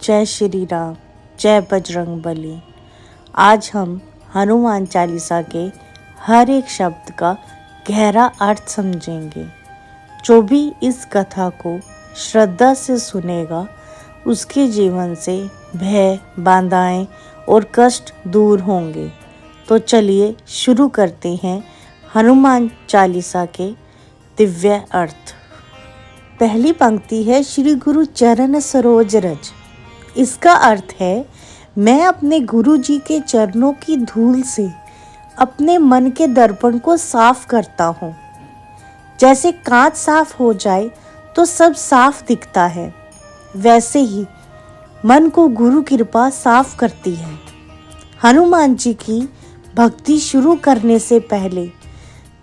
जय श्री राम, जय बजरंग बली। आज हम हनुमान चालीसा के हर एक शब्द का गहरा अर्थ समझेंगे। जो भी इस कथा को श्रद्धा से सुनेगा उसके जीवन से भय, बाधाएं और कष्ट दूर होंगे। तो चलिए शुरू करते हैं हनुमान चालीसा के दिव्य अर्थ। पहली पंक्ति है श्री गुरु चरण सरोज रज। इसका अर्थ है मैं अपने गुरु जी के चरणों की धूल से अपने मन के दर्पण को साफ करता हूँ। जैसे कांच साफ हो जाए तो सब साफ दिखता है, वैसे ही मन को गुरु कृपा साफ करती है। हनुमान जी की भक्ति शुरू करने से पहले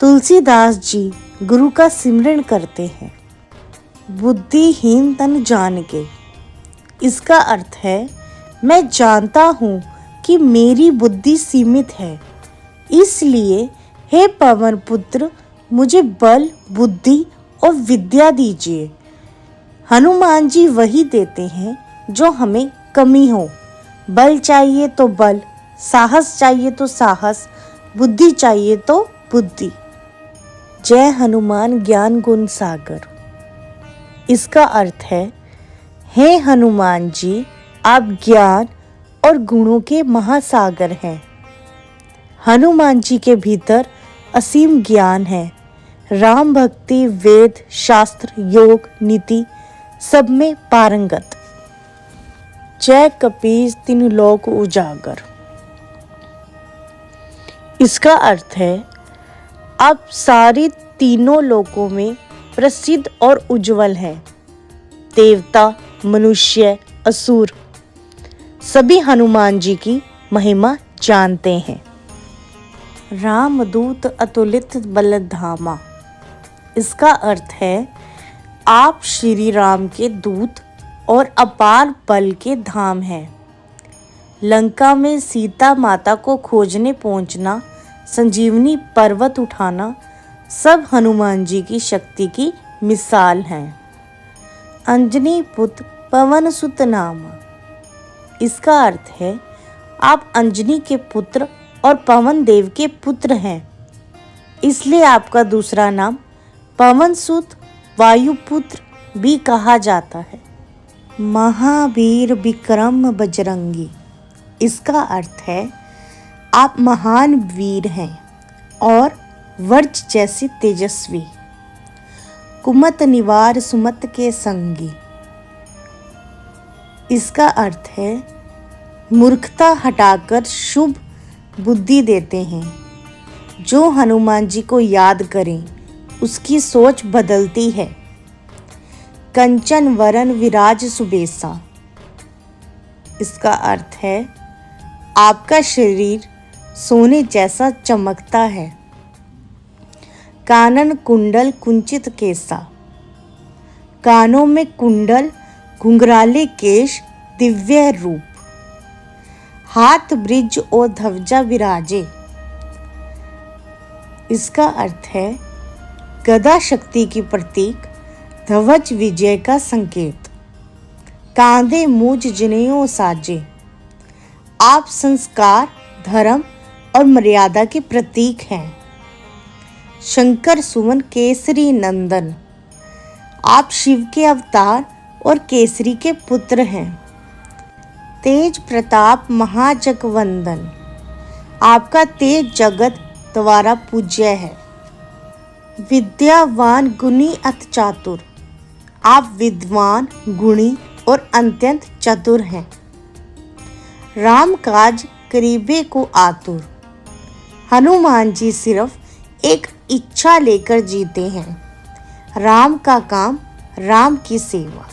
तुलसीदास जी गुरु का सिमरन करते हैं। बुद्धिहीन तन जान के। इसका अर्थ है मैं जानता हूँ कि मेरी बुद्धि सीमित है, इसलिए हे पवन पुत्र मुझे बल, बुद्धि और विद्या दीजिए। हनुमान जी वही देते हैं जो हमें कमी हो। बल चाहिए तो बल, साहस चाहिए तो साहस, बुद्धि चाहिए तो बुद्धि। जय हनुमान ज्ञान गुण सागर। इसका अर्थ है हे हनुमान जी आप ज्ञान और गुणों के महासागर हैं। हनुमान जी के भीतर असीम ज्ञान है। राम भक्ति, वेद, शास्त्र, योग, नीति सब में पारंगत। जय कपीस तिन लोक उजागर। इसका अर्थ है आप सारे तीनों लोकों में प्रसिद्ध और उज्जवल हैं। देवता, मनुष्य, असुर सभी हनुमान जी की महिमा जानते हैं। रामदूत अतुलित बलधामा। इसका अर्थ है आप श्री राम के दूत और अपार बल के धाम हैं। लंका में सीता माता को खोजने पहुंचना, संजीवनी पर्वत उठाना सब हनुमान जी की शक्ति की मिसाल हैं। अंजनी पुत्र पवन सुत नामा। इसका अर्थ है आप अंजनी के पुत्र और पवन देव के पुत्र हैं, इसलिए आपका दूसरा नाम पवन सुत वायुपुत्र भी कहा जाता है। महावीर विक्रम बजरंगी। इसका अर्थ है आप महान वीर हैं और वज्र जैसे तेजस्वी। कुमत निवार सुमत के संगी। इसका अर्थ है मूर्खता हटाकर शुभ बुद्धि देते हैं। जो हनुमान जी को याद करें उसकी सोच बदलती है। कंचन वरन विराज सुबेसा। इसका अर्थ है आपका शरीर सोने जैसा चमकता है। कानन कुंडल कुंचित केसा। कानों में कुंडल, घुंघराले केश, दिव्य रूप। हाथ ब्रिज और ध्वजा विराजे। इसका अर्थ है गदा शक्ति की प्रतीक, ध्वज विजय का संकेत। कांधे मूज जनेऊ साजे। आप संस्कार, धर्म और मर्यादा के प्रतीक हैं। शंकर सुमन केसरी नंदन। आप शिव के अवतार और केसरी के पुत्र हैं। तेज प्रताप महाजगवंदन। आपका तेज जगत द्वारा पूज्य है। विद्यावान गुणी अति चातुर। आप विद्वान, गुणी और अत्यंत चतुर हैं। राम काज करीबे को आतुर। हनुमान जी सिर्फ एक इच्छा लेकर जीते हैं, राम का काम, राम की सेवा।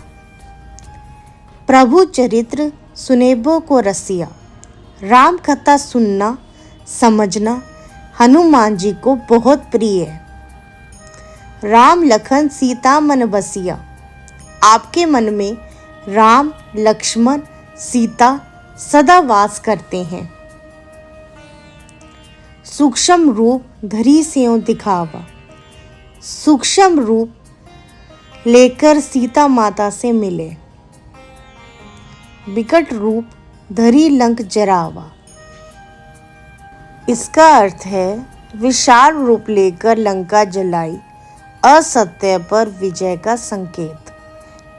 प्रभु चरित्र सुनेबो को रसिया। राम कथा सुनना, समझना हनुमान जी को बहुत प्रिय है। राम लखन सीता मन बसिया। आपके मन में राम, लक्ष्मण, सीता सदा वास करते हैं। सूक्ष्म रूप धरी स्यों दिखावा। सूक्ष्म रूप लेकर सीता माता से मिले। विकट रूप धरी लंक जरावा। इसका अर्थ है विशाल रूप लेकर लंका जलाई, असत्य पर विजय का संकेत।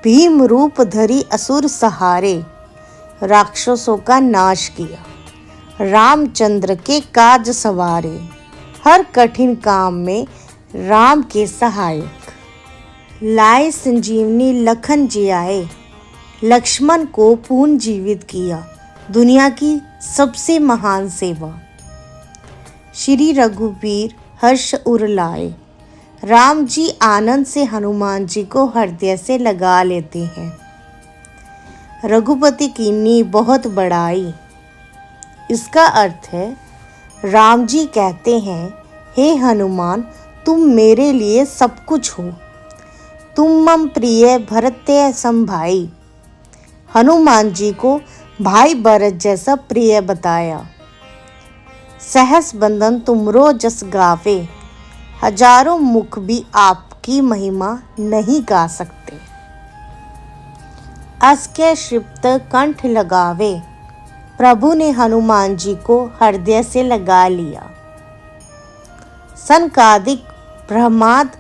भीम रूप धरी असुर सहारे, राक्षसों का नाश किया। रामचंद्र के काज सवारे, हर कठिन काम में राम के सहायक। लाए संजीवनी लखन जियाए, लक्ष्मण को पुनर्जीवित किया। दुनिया की सबसे महान सेवा। श्री रघुवीर हर्ष उर लाए, राम जी आनंद से हनुमान जी को हृदय से लगा लेते हैं। रघुपति कीन्ही बहुत बड़ाई। इसका अर्थ है राम जी कहते हैं, हे हनुमान, तुम मेरे लिए सब कुछ हो। तुम मम प्रिय भरते सम भाई। हनुमान जी को भाई भरत जैसा प्रिय बताया। सहस बंदन तुमरो जस गावे, हजारों मुख भी आपकी महिमा नहीं गा सकते। अस के क्षिप्त कंठ लगावे, प्रभु ने हनुमान जी को हृदय से लगा लिया। सनकादिक ब्रह्माद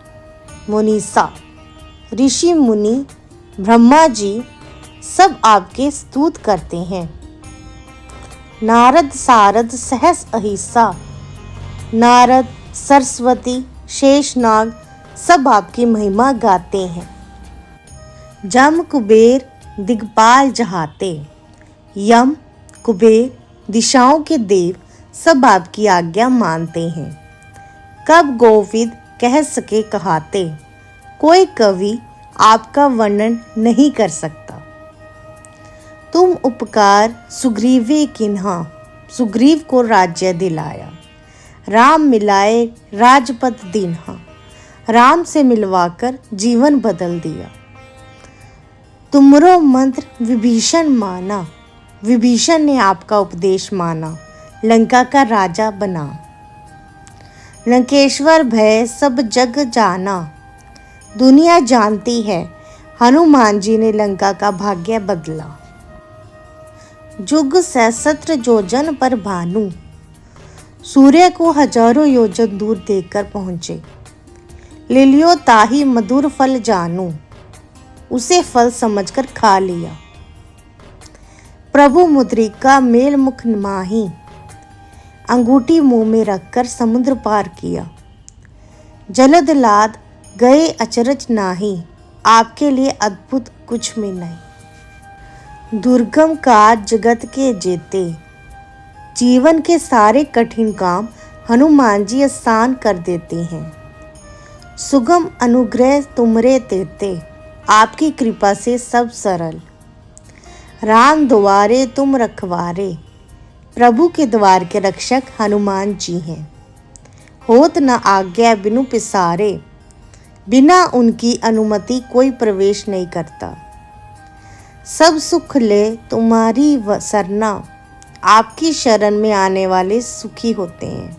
मुनीसा, ऋषि मुनि ब्रह्मा जी सब आपके स्तुत करते हैं। नारद सारद सहस अहिसा, नारद सरस्वती शेषनाग सब आपकी महिमा गाते हैं। जम कुबेर दिग्पाल जहाते, यम कुबेर दिशाओं के देव सब आपकी आज्ञा मानते हैं। कब गोविद कह सके कहाते, कोई कवि आपका वर्णन नहीं कर सकता। तुम उपकार सुग्रीवे किन्हा, सुग्रीव को राज्य दिलाया। राम मिलाए राजपद दीन्हा, राम से मिलवाकर जीवन बदल दिया। तुमरो मंत्र विभीषण माना, विभीषण ने आपका उपदेश माना, लंका का राजा बना। लंकेश्वर भय सब जग जाना, दुनिया जानती है हनुमान जी ने लंका का भाग्य बदला। जुग सहस्त्र योजन पर भानु, सूर्य को हजारों योजन दूर देखकर पहुंचे। लिलियो ताही मधुर फल जानू, उसे फल समझकर खा लिया। प्रभु मुद्रिका मेल मुख माही, अंगूठी मुंह में रखकर समुद्र पार किया। जलद लाद गए अचरज नाही, आपके लिए अद्भुत कुछ में नहीं। दुर्गम काज जगत के जेते, जीवन के सारे कठिन काम हनुमान जी आसान कर देते हैं। सुगम अनुग्रह तुमरे तेते, आपकी कृपा से सब सरल। राम द्वारे तुम रखवारे, प्रभु के द्वार के रक्षक हनुमान जी हैं। होत न आज्ञा बिनु पिसारे, बिना उनकी अनुमति कोई प्रवेश नहीं करता। सब सुख ले तुम्हारी सरना, आपकी शरण में आने वाले सुखी होते हैं।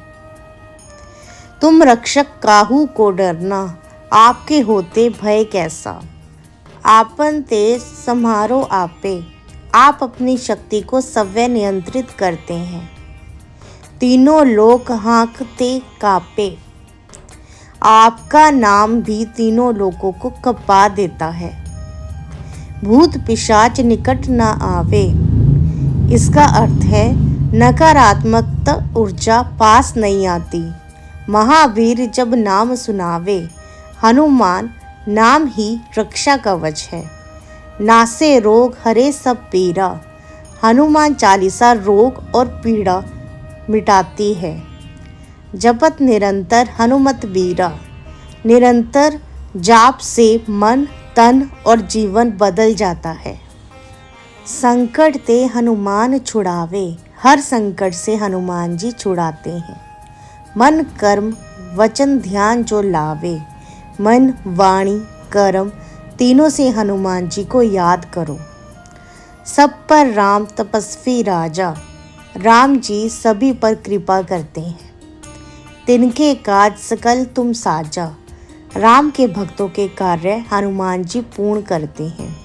तुम रक्षक काहू को डरना, आपके होते भय कैसा। आपन तेज सम्हारो आपे, आप अपनी शक्ति को सव्य नियंत्रित करते हैं। तीनों लोक हाँकते कापे, आपका नाम भी तीनों लोगों को कपा देता है। भूत पिशाच निकट न आवे, इसका अर्थ है नकारात्मक ऊर्जा पास नहीं आती। महावीर जब नाम सुनावे, हनुमान नाम ही रक्षा कवच है। नासे रोग हरे सब पीड़ा, हनुमान चालीसा रोग और पीड़ा मिटाती है। जपत निरंतर हनुमत बीरा, निरंतर जाप से मन तन और जीवन बदल जाता है। संकट ते हनुमान छुड़ावे, हर संकट से हनुमान जी छुड़ाते हैं। मन कर्म वचन ध्यान जो लावे, मन वाणी कर्म तीनों से हनुमान जी को याद करो। सब पर राम तपस्वी राजा, राम जी सभी पर कृपा करते हैं। तिनके काज सकल तुम साजा, राम के भक्तों के कार्य हनुमान जी पूर्ण करते हैं।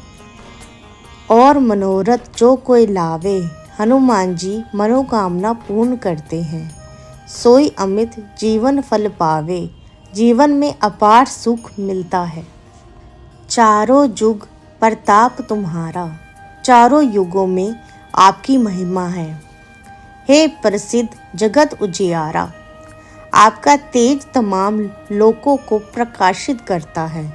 और मनोरथ जो कोई लावे, हनुमान जी मनोकामना पूर्ण करते हैं। सोई अमित जीवन फल पावे, जीवन में अपार सुख मिलता है। चारों युग प्रताप तुम्हारा, चारों युगों में आपकी महिमा है। हे प्रसिद्ध जगत उजियारा, आपका तेज तमाम लोकों को प्रकाशित करता है।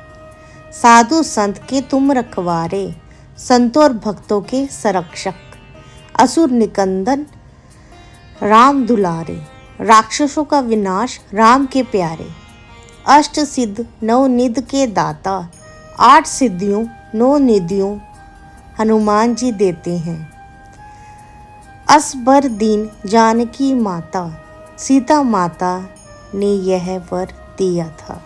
साधु संत के तुम रखवारे, संतों और भक्तों के संरक्षक, असुर निकंदन राम दुलारे, राक्षसों का विनाश राम के प्यारे। अष्ट सिद्ध नौ निधि के दाता, 8 सिद्धियों 9 निधियों हनुमान जी देते हैं। असबर दीन जानकी माता, सीता माता ने यह वर दिया था।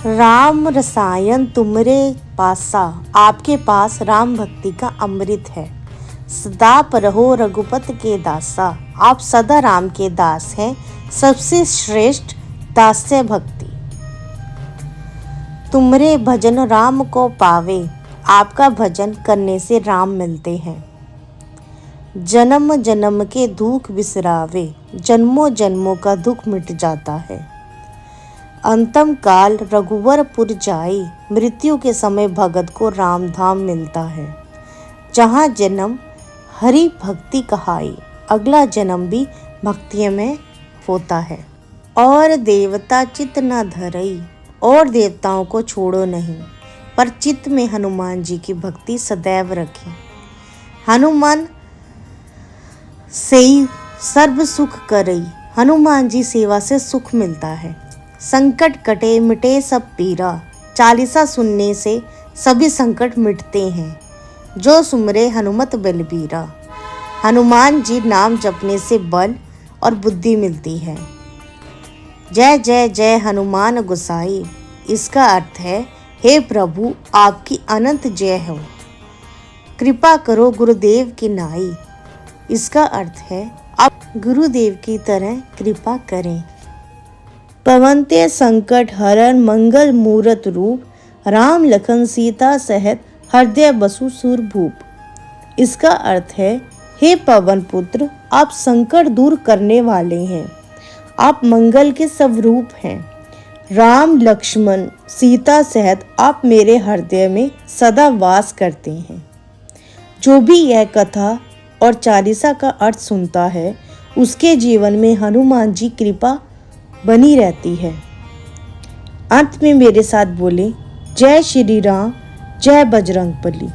राम रसायन तुमरे पासा, आपके पास राम भक्ति का अमृत है। सदा रहो रघुपत के दासा, आप सदा राम के दास हैं। सबसे श्रेष्ठ दास्य भक्ति। तुमरे भजन राम को पावे, आपका भजन करने से राम मिलते हैं। जन्म जन्म के दुख बिसरावे, जन्मों जन्मों का दुख मिट जाता है। अंतम काल रघुवरपुर जाई, मृत्यु के समय भगत को राम धाम मिलता है। जहाँ जन्म हरि भक्ति कहाई, अगला जन्म भी भक्ति में होता है। और देवता चित्त न धरई, और देवताओं को छोड़ो नहीं, पर चित्त में हनुमान जी की भक्ति सदैव रखें। हनुमान से सर्व सुख करई, हनुमान जी सेवा से सुख मिलता है। संकट कटे मिटे सब पीरा, चालीसा सुनने से सभी संकट मिटते हैं। जो सुमरे हनुमत बलबीरा, हनुमान जी नाम जपने से बल और बुद्धि मिलती है। जय जय जय हनुमान गोसाई, इसका अर्थ है हे प्रभु आपकी अनंत जय हो। कृपा करो गुरुदेव की नाई, इसका अर्थ है आप गुरुदेव की तरह कृपा करें। पवनते संकट हरण मंगल मूरत रूप, राम लखन सीता सहित हृदय बसु सुर भूप। इसका अर्थ है हे पवन पुत्र, आप संकट दूर करने वाले हैं। आप मंगल के स्वरूप हैं। राम लक्ष्मण सीता सहित आप मेरे हृदय में सदा वास करते हैं। जो भी यह कथा और चालीसा का अर्थ सुनता है, उसके जीवन में हनुमान जी कृपा बनी रहती है। अंत में मेरे साथ बोले, जय श्री राम, जय बजरंगबली।